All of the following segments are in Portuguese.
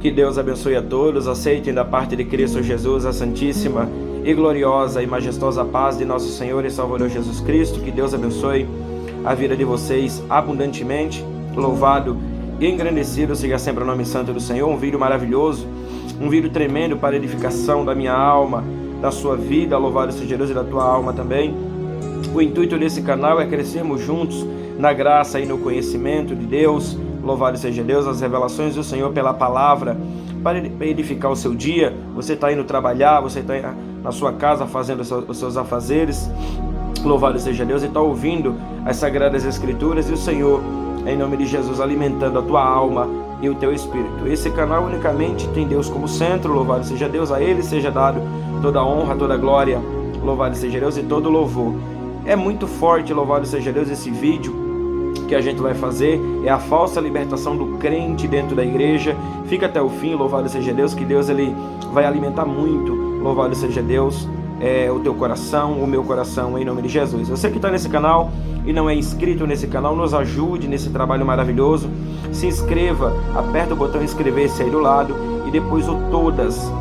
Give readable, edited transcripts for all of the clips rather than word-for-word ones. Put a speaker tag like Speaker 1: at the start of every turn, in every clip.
Speaker 1: Que Deus abençoe a todos. Aceitem da parte de Cristo Jesus a santíssima e gloriosa e majestosa paz de nosso Senhor e Salvador Jesus Cristo. Que Deus abençoe a vida de vocês abundantemente. Louvado e engrandecido seja sempre o nome santo do Senhor. Um vídeo maravilhoso, um vídeo tremendo para a edificação da minha alma, da sua vida. Louvado seja Deus e da tua alma também. O intuito desse canal é crescermos juntos na graça e no conhecimento de Deus. Louvado seja Deus, as revelações do Senhor pela palavra, para edificar o seu dia. Você está indo trabalhar, você está na sua casa fazendo os seus afazeres. Louvado seja Deus, e está ouvindo as Sagradas Escrituras, e o Senhor, em nome de Jesus, alimentando a tua alma e o teu espírito. Esse canal unicamente tem Deus como centro. Louvado seja Deus, a Ele seja dado toda a honra, toda a glória. Louvado seja Deus e todo louvor. É muito forte, louvado seja Deus, esse vídeo que a gente vai fazer é a falsa libertação do crente dentro da igreja. Fica até o fim, louvado seja Deus, que Deus ele vai alimentar muito, louvado seja Deus, o teu coração, o meu coração, em nome de Jesus. Você que está nesse canal e não é inscrito nesse canal, nos ajude nesse trabalho maravilhoso. Se inscreva, aperta o botão inscrever-se aí do lado e depois o todas.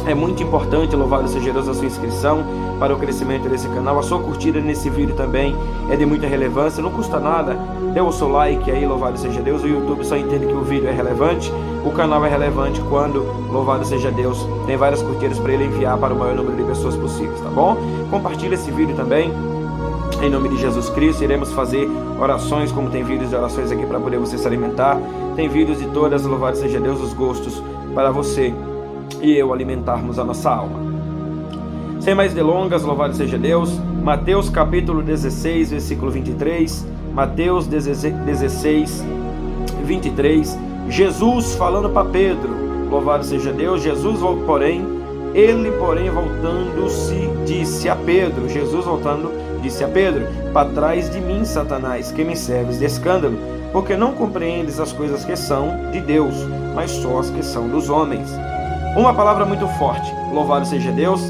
Speaker 1: É muito importante, louvado seja Deus, a sua inscrição para o crescimento desse canal. A sua curtida nesse vídeo também é de muita relevância, não custa nada. Dê o seu like aí, louvado seja Deus. O YouTube só entende que o vídeo é relevante. O canal é relevante quando, louvado seja Deus, tem várias curtidas para ele enviar para o maior número de pessoas possíveis, tá bom? Compartilhe esse vídeo também. Em nome de Jesus Cristo, iremos fazer orações, como tem vídeos de orações aqui para poder você se alimentar. Tem vídeos de todas, louvado seja Deus, os gostos para você e eu alimentarmos a nossa alma. Sem mais delongas, louvado seja Deus. Mateus capítulo 16, versículo 23. Mateus 16, 23. Jesus falando para Pedro, louvado seja Deus. Ele porém voltando-se, disse a Pedro, Jesus voltando, disse a Pedro: para trás de mim, Satanás, que me serves de escândalo, porque não compreendes as coisas que são de Deus, mas só as que são dos homens. Uma palavra muito forte, louvado seja Deus.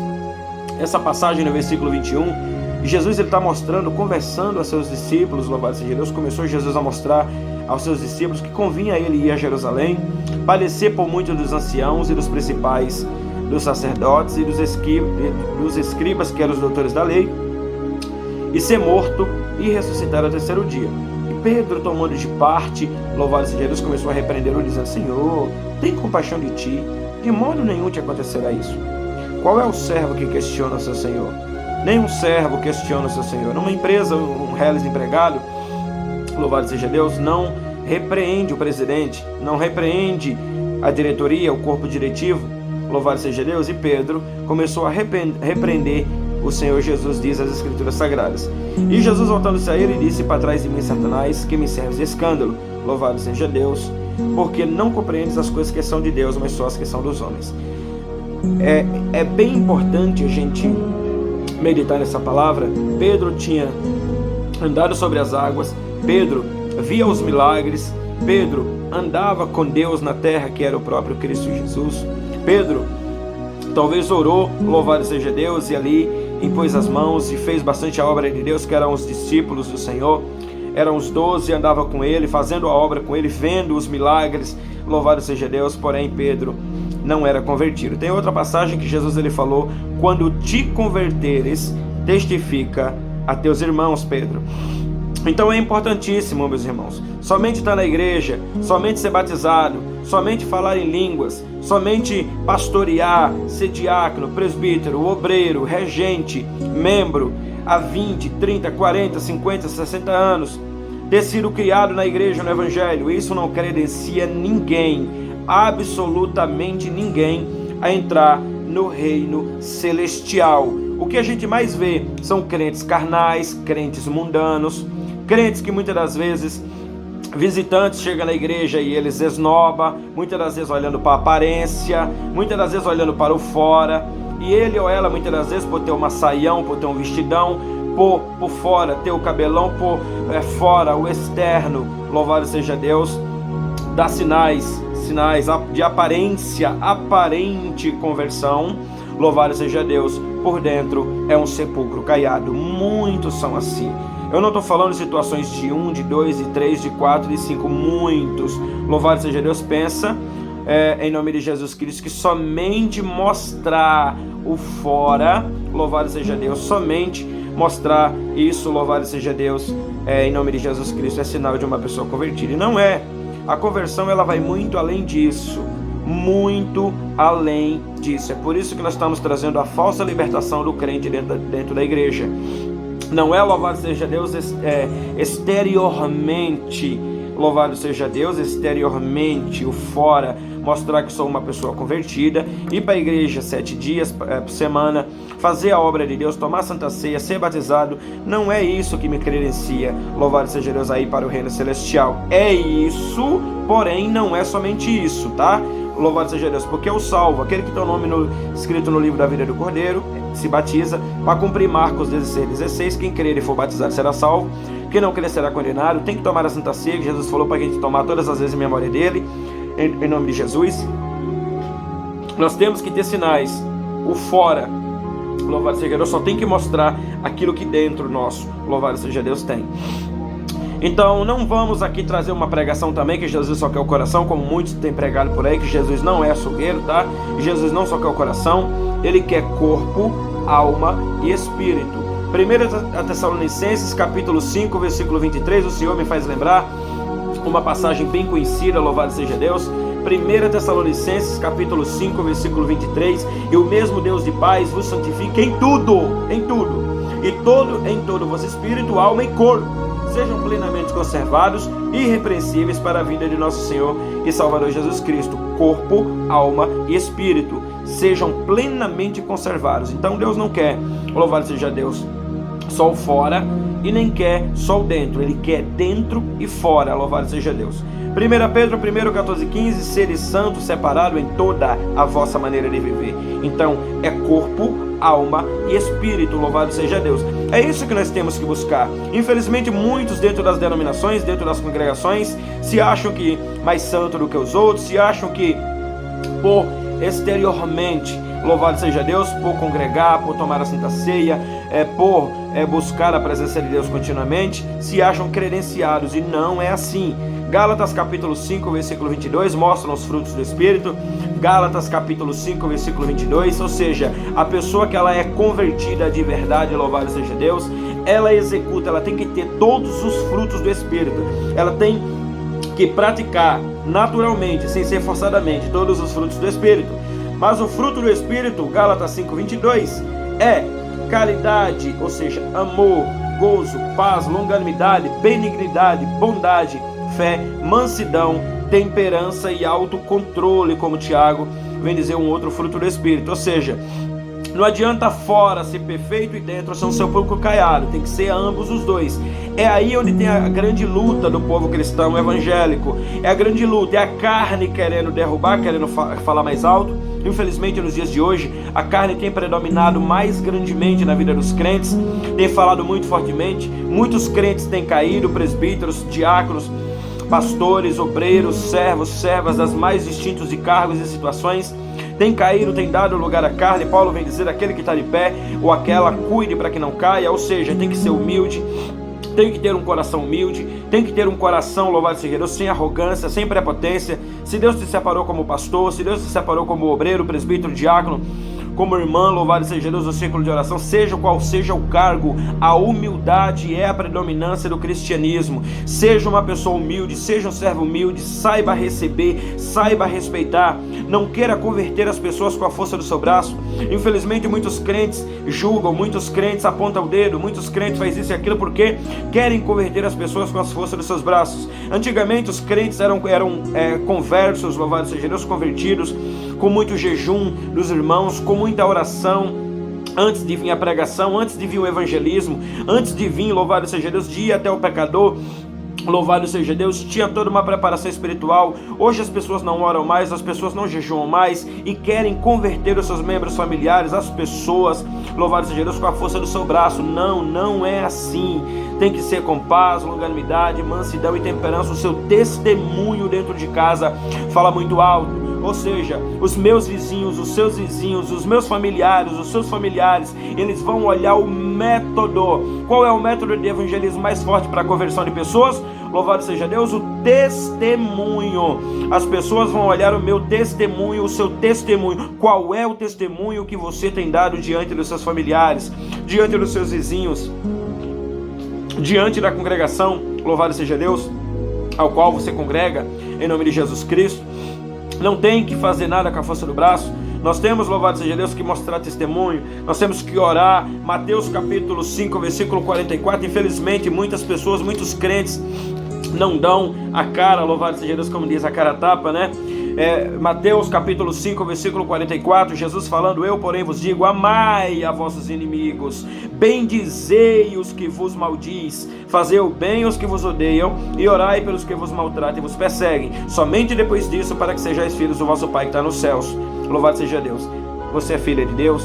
Speaker 1: Essa passagem no versículo 21, Jesus está mostrando, conversando a seus discípulos, louvado seja Deus. Começou Jesus a mostrar aos seus discípulos que convinha a ele ir a Jerusalém, padecer por muitos dos anciãos e dos principais, dos sacerdotes e dos escribas, que eram os doutores da lei, e ser morto e ressuscitar ao terceiro dia. E Pedro, tomando de parte, louvado seja Deus, começou a repreendê-lo, dizendo: Senhor, tem compaixão de ti, de modo nenhum te acontecerá isso. Qual é o servo que questiona o seu senhor? Nenhum servo questiona o seu senhor. Numa empresa, um reles empregado, louvado seja Deus, não repreende o presidente, não repreende a diretoria, o corpo diretivo, louvado seja Deus. E Pedro começou a repreender o Senhor Jesus, diz as Escrituras Sagradas. E Jesus, voltando-se a ele, disse: para trás de mim, Satanás, que me serves de escândalo, louvado seja Deus, porque não compreendes as coisas que são de Deus, mas só as que são dos homens. É bem importante a gente meditar nessa palavra. Pedro tinha andado sobre as águas, Pedro via os milagres, Pedro andava com Deus na terra, que era o próprio Cristo Jesus. Pedro talvez orou, louvado seja Deus, e ali impôs as mãos e fez bastante a obra de Deus, que eram os discípulos do Senhor. Eram os 12, andava com ele, fazendo a obra com ele, vendo os milagres, louvado seja Deus. Porém Pedro não era convertido. Tem outra passagem que Jesus ele falou: quando te converteres, testifica a teus irmãos, Pedro. Então é importantíssimo, meus irmãos, somente estar na igreja, somente ser batizado, somente falar em línguas, somente pastorear, ser diácono, presbítero, obreiro, regente, membro, há 20, 30, 40, 50, 60 anos, ter sido criado na igreja, no evangelho, isso não credencia ninguém, absolutamente ninguém, a entrar no reino celestial. O que a gente mais vê são crentes carnais, crentes mundanos, crentes que muitas das vezes, visitantes chegam na igreja e eles esnobam, muitas das vezes olhando para a aparência, muitas das vezes olhando para o fora, e ele ou ela muitas das vezes por ter uma saião, por ter um vestidão, por fora ter o cabelão, por fora o externo, louvado seja Deus, dá sinais de aparência, aparente conversão, louvado seja Deus, por dentro é um sepulcro caiado. Muitos são assim. Eu não estou falando de situações de 1, de 2, de 3, de 4, de 5, muitos, louvado seja Deus. Pensa em nome de Jesus Cristo, que somente mostrar o fora, louvado seja Deus, somente mostrar isso, louvado seja Deus, em nome de Jesus Cristo, é sinal de uma pessoa convertida. E não é. A conversão, ela vai muito além disso. Muito além disso. É por isso que nós estamos trazendo a falsa libertação do crente dentro da igreja. Não é, louvado seja Deus, exteriormente, louvado seja Deus, exteriormente, o fora, mostrar que sou uma pessoa convertida, ir para a igreja 7 dias por semana, fazer a obra de Deus, tomar Santa Ceia, ser batizado. Não é isso que me credencia, louvado seja Deus, aí para o reino celestial. É isso, porém não é somente isso, tá? Louvado seja Deus, porque eu salvo aquele que tem o nome escrito no livro da vida do Cordeiro, se batiza, para cumprir Marcos 16:16, quem crer e for batizado será salvo, quem não crer será condenado. Tem que tomar a Santa Ceia, que Jesus falou para a gente tomar todas as vezes em memória dele, em nome de Jesus. Nós temos que ter sinais, o fora, louvado seja Deus, só tem que mostrar aquilo que dentro nosso, louvado seja Deus, tem. Então não vamos aqui trazer uma pregação também que Jesus só quer o coração, como muitos têm pregado por aí, que Jesus não é açougueiro, tá? Jesus não só quer o coração, ele quer corpo, alma e espírito. 1 Tessalonicenses capítulo 5, versículo 23, o Senhor me faz lembrar uma passagem bem conhecida, louvado seja Deus. 1 Tessalonicenses capítulo 5, versículo 23, e o mesmo Deus de paz vos santifique em tudo, e em todo vosso espírito, alma e corpo sejam plenamente conservados e irrepreensíveis para a vinda de nosso Senhor e Salvador Jesus Cristo. Corpo, alma e espírito sejam plenamente conservados. Então Deus não quer, louvado seja Deus, só o fora, e nem quer só o dentro. Ele quer dentro e fora, louvado seja Deus. 1 Pedro 1:14-15, seres santos, separados em toda a vossa maneira de viver. Então é corpo, alma e espírito, louvado seja Deus. É isso que nós temos que buscar. Infelizmente muitos dentro das denominações, dentro das congregações, se acham que mais santo do que os outros, se acham que por exteriormente, louvado seja Deus, por congregar, por tomar a Santa Ceia, por buscar a presença de Deus continuamente, se acham credenciados, e não é assim. Gálatas capítulo 5, versículo 22, mostram os frutos do Espírito. Gálatas capítulo 5, versículo 22, ou seja, a pessoa que ela é convertida de verdade, louvado seja Deus, ela executa, ela tem que ter todos os frutos do Espírito, ela tem que praticar naturalmente, sem ser forçadamente, todos os frutos do Espírito. Mas o fruto do Espírito, Gálatas 5, 22, é caridade, ou seja, amor, gozo, paz, longanimidade, benignidade, bondade, fé, mansidão, temperança e autocontrole, como Tiago vem dizer, um outro fruto do Espírito. Ou seja, não adianta fora ser perfeito e dentro ser um sepulcro caiado, tem que ser ambos os dois. É aí onde tem a grande luta do povo cristão evangélico, é a grande luta, é a carne querendo derrubar, querendo falar mais alto. Infelizmente nos dias de hoje a carne tem predominado mais grandemente na vida dos crentes, tem falado muito fortemente, muitos crentes têm caído, presbíteros, diáconos, pastores, obreiros, servos, servas das mais distintos de cargos e situações, tem caído, tem dado lugar à carne. Paulo vem dizer, aquele que está de pé, ou aquela, cuide para que não caia, ou seja, tem que ser humilde, tem que ter um coração humilde, tem que ter um coração, louvado seja Deus, sem arrogância, sem prepotência. Se Deus te separou como pastor, se Deus te separou como obreiro, presbítero, diácono, como irmã, louvado seja Deus, no círculo de oração, seja qual seja o cargo, a humildade é a predominância do cristianismo. Seja uma pessoa humilde, seja um servo humilde, saiba receber, saiba respeitar, não queira converter as pessoas com a força do seu braço. Infelizmente muitos crentes julgam, muitos crentes apontam o dedo, muitos crentes fazem isso e aquilo porque querem converter as pessoas com as forças dos seus braços. Antigamente os crentes eram conversos, louvado seja Deus, convertidos, com muito jejum dos irmãos, com muita oração, antes de vir a pregação, antes de vir o evangelismo, antes de vir, louvado seja Deus, de ir até o pecador, louvado seja Deus, tinha toda uma preparação espiritual. Hoje as pessoas não oram mais, as pessoas não jejuam mais e querem converter os seus membros familiares, as pessoas, louvado seja Deus, com a força do seu braço. Não é assim. Tem que ser com paz, longanimidade, mansidão e temperança. O seu testemunho dentro de casa fala muito alto. ou seja, os meus vizinhos, os seus vizinhos, os meus familiares, os seus familiares, eles vão olhar o método. Qual é o método de evangelismo mais forte para a conversão de pessoas? Louvado seja Deus, o testemunho. As pessoas vão olhar o meu testemunho, o seu testemunho. Qual é o testemunho que você tem dado diante dos seus familiares, diante dos seus vizinhos, diante da congregação, louvado seja Deus, ao qual você congrega, em nome de Jesus Cristo? Não tem que fazer nada com a força do braço. Nós temos, louvado seja Deus, que mostrar testemunho. Nós temos que orar. Mateus capítulo 5, versículo 44. Infelizmente, muitas pessoas, muitos crentes não dão a cara, louvado seja Deus, como diz, a cara tapa, né? Mateus capítulo 5, versículo 44, Jesus falando: eu, porém, vos digo, amai a vossos inimigos, bendizei os que vos maldiz, fazei o bem aos que vos odeiam, e orai pelos que vos maltratam e vos perseguem, somente depois disso, para que sejais filhos do vosso Pai que está nos céus. Louvado seja Deus. Você é filha de Deus?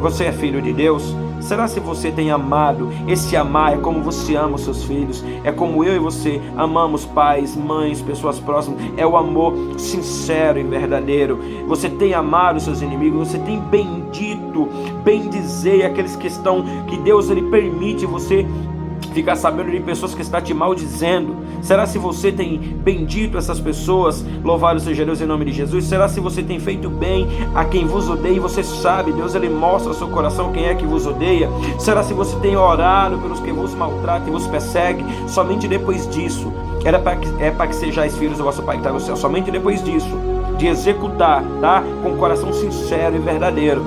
Speaker 1: Você é filho de Deus? Será se você tem amado? Esse amar é como você ama os seus filhos, é como eu e você amamos pais, mães, pessoas próximas. É o amor sincero e verdadeiro. Você tem amado os seus inimigos, você tem bendito, bendizei aqueles que Deus ele permite você ficar sabendo de pessoas que estão te maldizendo. Será se você tem bendito essas pessoas? Louvado seja Deus em nome de Jesus. Será se você tem feito bem a quem vos odeia? E você sabe, Deus ele mostra ao seu coração quem é que vos odeia. Será se você tem orado pelos que vos maltratam e vos perseguem? Somente depois disso, para que sejais filhos do vosso Pai que está no céu. Somente depois disso, de executar, tá? Com o coração sincero e verdadeiro.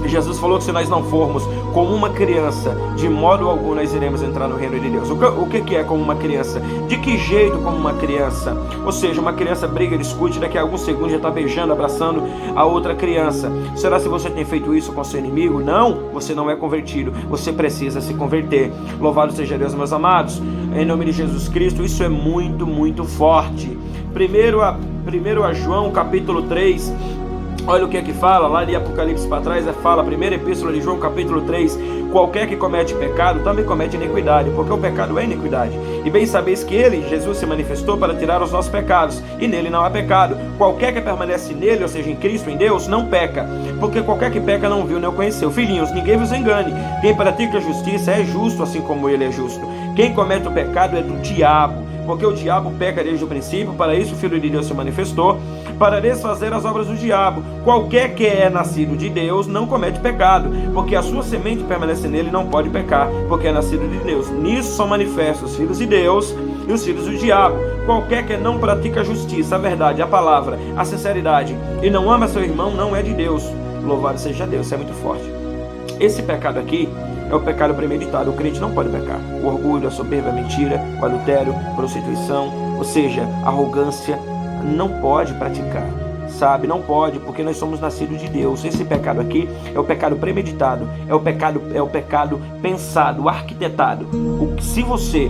Speaker 1: Jesus falou que se nós não formos como uma criança, de modo algum nós iremos entrar no reino de Deus. O que é como uma criança? De que jeito como uma criança? Ou seja, uma criança briga, discute, daqui a alguns segundos já está beijando, abraçando a outra criança. Será se você tem feito isso com seu inimigo? Não, você não é convertido, você precisa se converter. Louvado seja Deus, meus amados, em nome de Jesus Cristo. Isso é muito, muito forte. Primeiro a João capítulo 3, olha o que é que fala, lá de Apocalipse para trás, fala, a primeira epístola de João, capítulo 3, qualquer que comete pecado, também comete iniquidade, porque o pecado é iniquidade. E bem sabeis que ele, Jesus, se manifestou para tirar os nossos pecados, e nele não há pecado. Qualquer que permanece nele, ou seja, em Cristo, em Deus, não peca, porque qualquer que peca não viu nem o conheceu. Filhinhos, ninguém vos engane, quem pratica a justiça é justo, assim como ele é justo. Quem comete o pecado é do diabo, porque o diabo peca desde o princípio. Para isso o Filho de Deus se manifestou, para desfazer as obras do diabo. Qualquer que é nascido de Deus não comete pecado, porque a sua semente permanece nele e não pode pecar, porque é nascido de Deus. Nisso são manifestos os filhos de Deus e os filhos do diabo. Qualquer que não pratica a justiça, a verdade, a palavra, a sinceridade, e não ama seu irmão, não é de Deus. Louvado seja Deus. Isso é muito forte. Esse pecado aqui é o pecado premeditado. O crente não pode pecar. O orgulho, a soberba, a mentira, o adultério, a prostituição, ou seja, a arrogância, não pode praticar, sabe? Não pode, porque nós somos nascidos de Deus. Esse pecado aqui é o pecado premeditado, é o pecado pensado, arquitetado. Se você,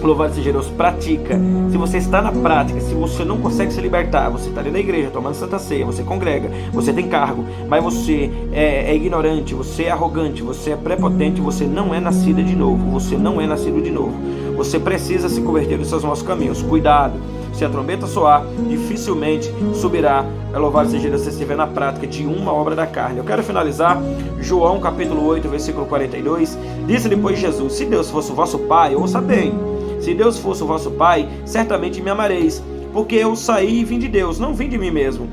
Speaker 1: louvado seja Deus, pratica, se você está na prática, se você não consegue se libertar, você está ali na igreja tomando Santa Ceia, você congrega, você tem cargo, mas você é ignorante, você é arrogante, você é prepotente, você não é nascida de novo, você não é nascido de novo. Você precisa se converter dos seus maus caminhos. Cuidado, se a trombeta soar, dificilmente subirá. Louvado seja Deus, se estiver na prática de uma obra da carne. Eu quero finalizar João capítulo 8, versículo 42. Disse depois Jesus: se Deus fosse o vosso Pai, ouça bem, se Deus fosse o vosso Pai, certamente me amareis, porque eu saí e vim de Deus, não vim de mim mesmo,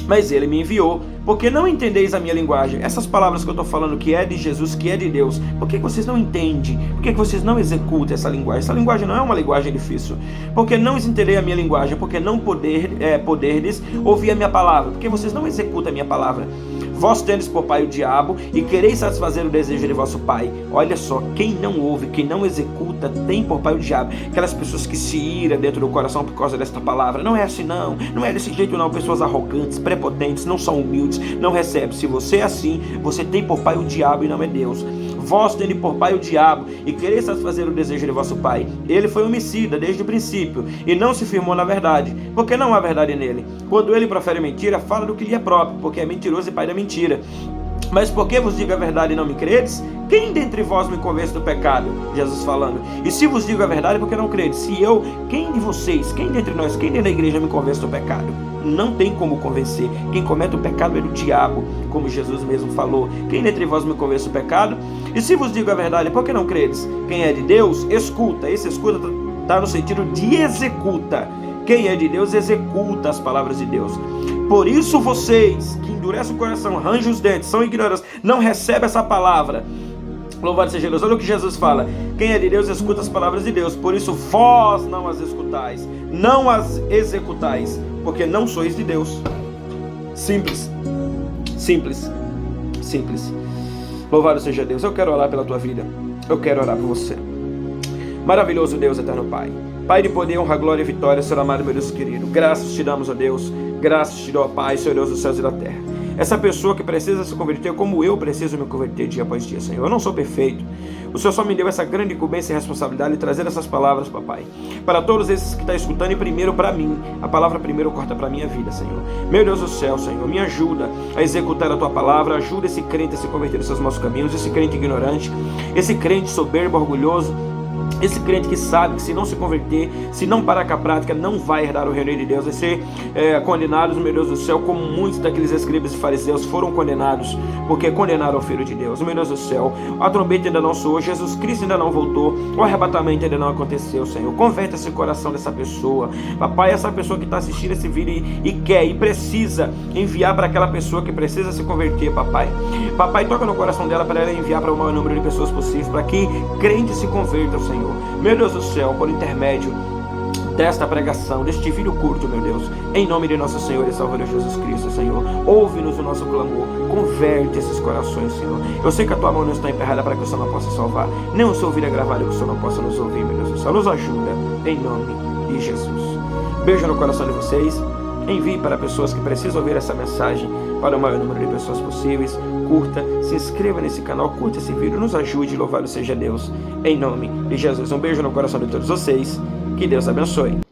Speaker 1: mas ele me enviou. Porque não entendeis a minha linguagem? Essas palavras que eu estou falando, que é de Jesus, que é de Deus, por que vocês não entendem? Por que vocês não executam essa linguagem? Essa linguagem não é uma linguagem difícil. Porque não entenderei a minha linguagem? Porque não poderdes ouvir a minha palavra? Porque vocês não executam a minha palavra? Vós tendes por pai o diabo, e quereis satisfazer o desejo de vosso pai. Olha só, quem não ouve, quem não executa, tem por pai o diabo. Aquelas pessoas que se iram dentro do coração por causa desta palavra. Não é assim não, não é desse jeito não. Pessoas arrogantes, prepotentes, não são humildes, não recebem. Se você é assim, você tem por pai o diabo e não é Deus. Vós tendes por pai o diabo, e quereis satisfazer o desejo de vosso pai. Ele foi homicida desde o princípio, e não se firmou na verdade, porque não há verdade nele. Quando ele profere mentira, fala do que lhe é próprio, porque é mentiroso e pai da mentira. Mas porque vos digo a verdade e não me credes? Quem dentre vós me convence do pecado? Jesus falando. E se vos digo a verdade, porque não credes? Se eu, quem de vocês, quem dentre nós, quem dentro da igreja me convence do pecado? Não tem como convencer. Quem comete o pecado é o diabo, como Jesus mesmo falou. Quem dentre vós me convence do pecado? E se vos digo a verdade, por que não credes? Quem é de Deus, escuta. Esse escuta está no sentido de executa. Quem é de Deus, executa as palavras de Deus. Por isso vocês, que endurecem o coração, rangem os dentes, são ignorantes, não recebem essa palavra. Louvado seja Deus. Olha o que Jesus fala. Quem é de Deus, escuta as palavras de Deus. Por isso vós não as escutais, não as executais, porque não sois de Deus. Simples. Simples. Simples. Louvado seja Deus. Eu quero orar pela tua vida. Eu quero orar por você. Maravilhoso Deus, eterno Pai. Pai de poder, honra, glória e vitória, Senhor amado, meu Deus querido. Graças te damos, ó Deus. Graças te dou, ó Pai, Senhor Deus dos céus e da terra. Essa pessoa que precisa se converter, como eu preciso me converter dia após dia, Senhor. Eu não sou perfeito. O Senhor só me deu essa grande incumbência e responsabilidade de trazer essas palavras, papai, para todos esses que estão escutando e primeiro para mim. A palavra primeiro corta para a minha vida, Senhor. Meu Deus do céu, Senhor, me ajuda a executar a tua palavra. Ajuda esse crente a se converter nos seus maus caminhos, esse crente ignorante, esse crente soberbo, orgulhoso, esse crente que sabe que se não se converter, se não parar com a prática, não vai herdar o reino de Deus, vai ser condenado, meu Deus do céu, como muitos daqueles escribas e fariseus foram condenados, porque condenaram o Filho de Deus. Meu Deus do céu, a trombeta ainda não soou, Jesus Cristo ainda não voltou, o arrebatamento ainda não aconteceu, Senhor. Converte esse coração dessa pessoa, papai, essa pessoa que está assistindo esse vídeo e quer e precisa enviar para aquela pessoa que precisa se converter, papai. Papai, toca no coração dela para ela enviar para o maior número de pessoas possível, para que crentes se convertam, Senhor. Meu Deus do céu, por intermédio desta pregação, deste vídeo curto, meu Deus, em nome de nosso Senhor e Salvador Jesus Cristo, Senhor, ouve-nos o nosso clamor, converte esses corações, Senhor. Eu sei que a tua mão não está emperrada para que o Senhor não possa salvar, nem o seu ouvido é gravado que o Senhor não possa nos ouvir, meu Deus do céu. Nos ajuda, em nome de Jesus. Beijo no coração de vocês. Envie para pessoas que precisam ouvir essa mensagem para o maior número de pessoas possíveis. Curta, se inscreva nesse canal, curta esse vídeo, nos ajude, louvado seja Deus, em nome de Jesus. Um beijo no coração de todos vocês, que Deus abençoe.